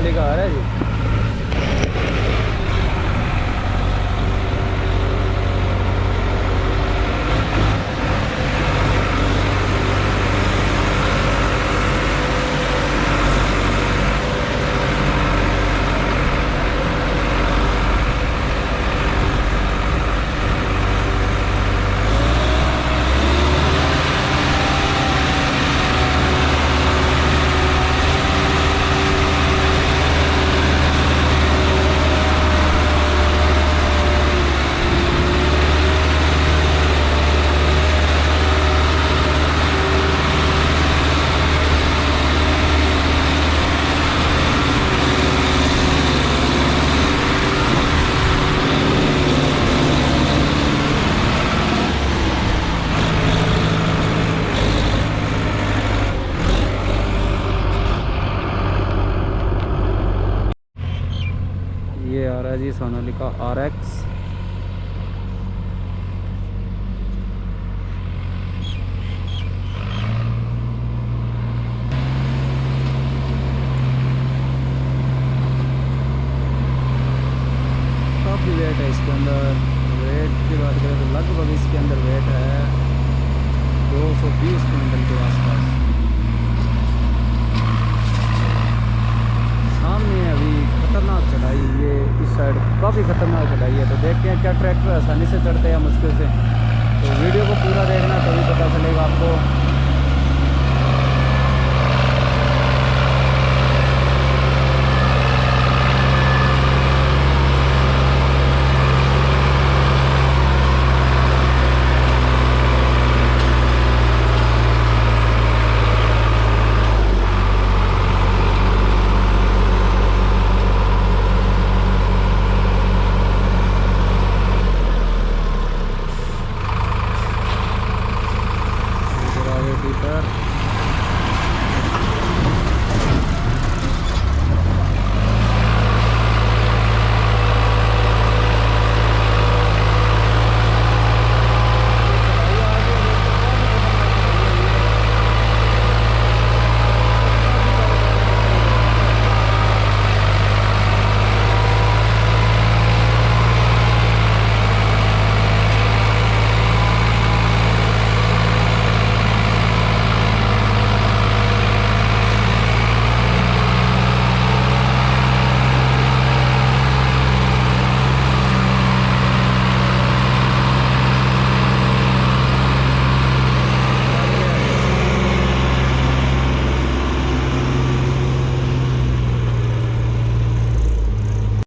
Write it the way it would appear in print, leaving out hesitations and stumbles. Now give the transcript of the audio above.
सोनालिका आ रहा है जी। ये आ रहा है जी सोनालिका RX। काफ़ी वेट है इसके अंदर। वेट की बात करें तो लगभग इसके अंदर वेट है 220 क्विंटल के आसपास। सामने अभी खतरनाक चढ़ाई, ये इस साइड काफ़ी खतरनाक चढ़ाई है। तो देखते हैं क्या ट्रैक्टर आसानी से चढ़ते हैं मुश्किल से। तो वीडियो को पूरा देखना तभी पता चलेगा आपको।